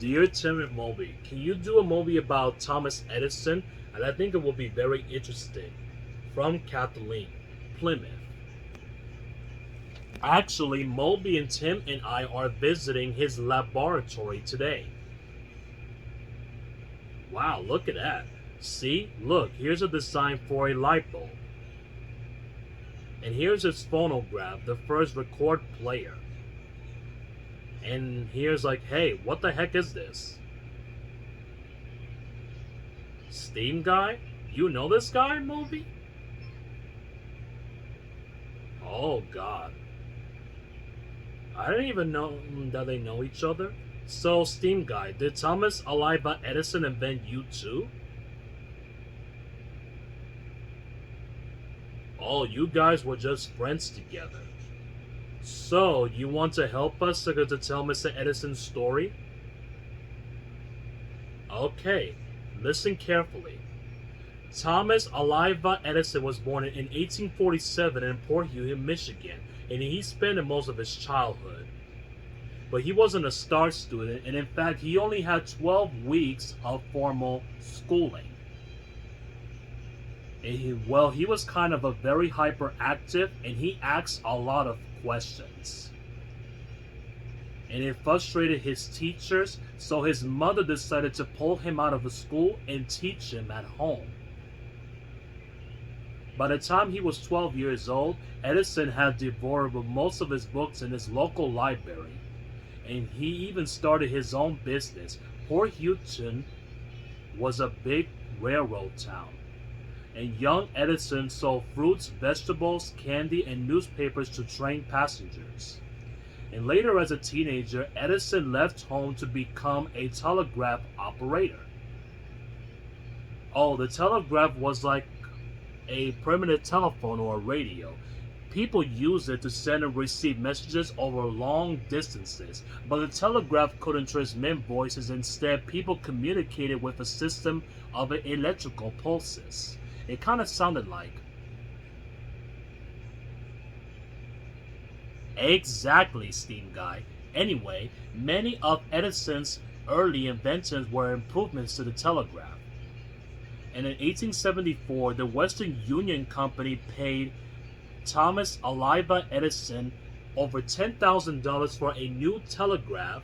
Dear Tim and Moby, can you do a movie about Thomas Edison? And I think it will be very interesting. From Kathleen, Plymouth. Actually, Moby and Tim and I are visiting his laboratory today. Wow, look at that. See? Look, here's a design for a light bulb. And here's his phonograph, the first record player. And here's like, hey, what the heck is this? Steam guy? You know this guy, Moby? Oh god. I didn't even know that they know each other. So, Steam guy, did Thomas Alva Edison invent you too? Oh, you guys were just friends together. So, you want to help us to tell Mr. Edison's story? Okay, listen carefully. Thomas Alva Edison was born in 1847 in Port Huron, Michigan, and he spent most of his childhood. But he wasn't a star student, and in fact, he only had 12 weeks of formal schooling. And he was kind of a very hyperactive, and he asked a lot of questions. And it frustrated his teachers, so his mother decided to pull him out of the school and teach him at home. By the time he was 12 years old, Edison had devoured most of his books in his local library, and he even started his own business. Port Huron was a big railroad town, and young Edison sold fruits, vegetables, candy, and newspapers to train passengers. And later, as a teenager, Edison left home to become a telegraph operator. Oh, the telegraph was like a primitive telephone or a radio. People used it to send and receive messages over long distances, but the telegraph couldn't transmit voices. Instead, people communicated with a system of electrical pulses. It kind of sounded like. Exactly, Steam Guy. Anyway, many of Edison's early inventions were improvements to the telegraph. And in 1874, the Western Union Company paid Thomas Alva Edison over $10,000 for a new telegraph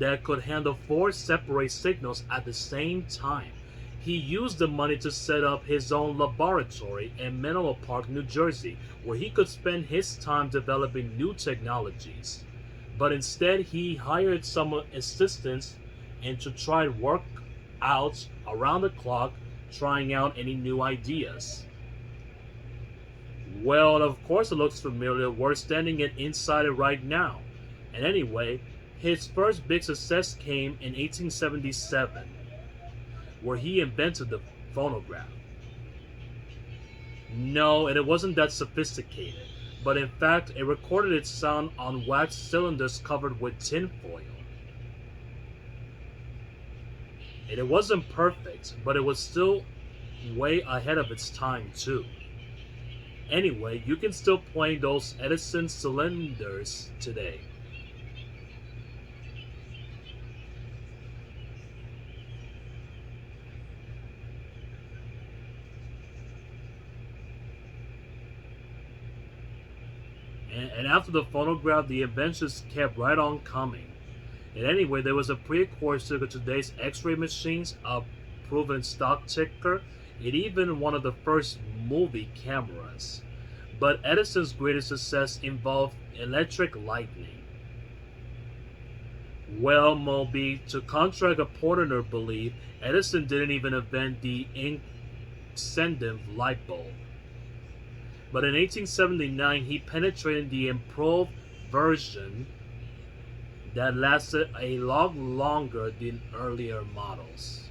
that could handle 4 separate signals at the same time. He used the money to set up his own laboratory in Menlo Park, New Jersey, where he could spend his time developing new technologies. But instead, he hired some assistants and to try work out around the clock, trying out any new ideas. Well, of course it looks familiar. We're standing inside it right now. And anyway, his first big success came in 1877, where he invented the phonograph. No, and it wasn't that sophisticated, but in fact, it recorded its sound on wax cylinders covered with tinfoil. And it wasn't perfect, but it was still way ahead of its time, too. Anyway, you can still play those Edison cylinders today. And after the phonograph, the inventions kept right on coming. And anyway, there was a precursor to today's X-ray machines, a proven stock ticker, and even one of the first movie cameras. But Edison's greatest success involved electric lightning. Well, Moby, to contract a Porter belief, Edison didn't even invent the incandescent light bulb. But in 1879, he penetrated the improved version that lasted a lot longer than earlier models.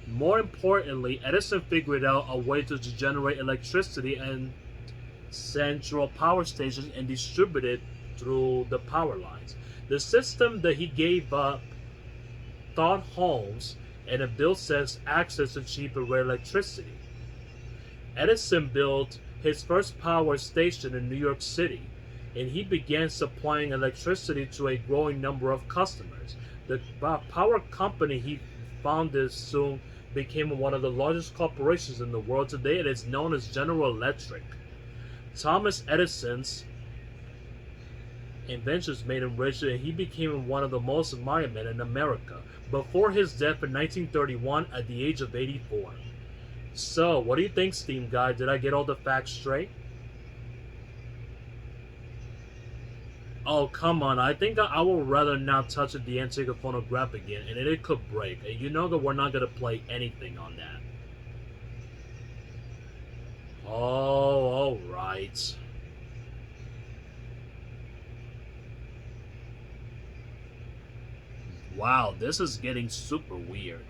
More importantly, Edison figured out a way to generate electricity and central power stations and distribute it through the power lines. The system that he gave up taught homes and it built access to cheaper electricity. Edison built his first power station in New York City, and he began supplying electricity to a growing number of customers. The power company he founded soon became one of the largest corporations in the world. Today it is known as General Electric. Thomas Edison's inventions made him rich, and he became one of the most admired men in America before his death in 1931 at the age of 84. So, what do you think, Steam Guy? Did I get all the facts straight? Oh, come on. I think I would rather not touch the Antigua phonograph again, and it could break. And you know that we're not going to play anything on that. Oh, alright. Wow, this is getting super weird.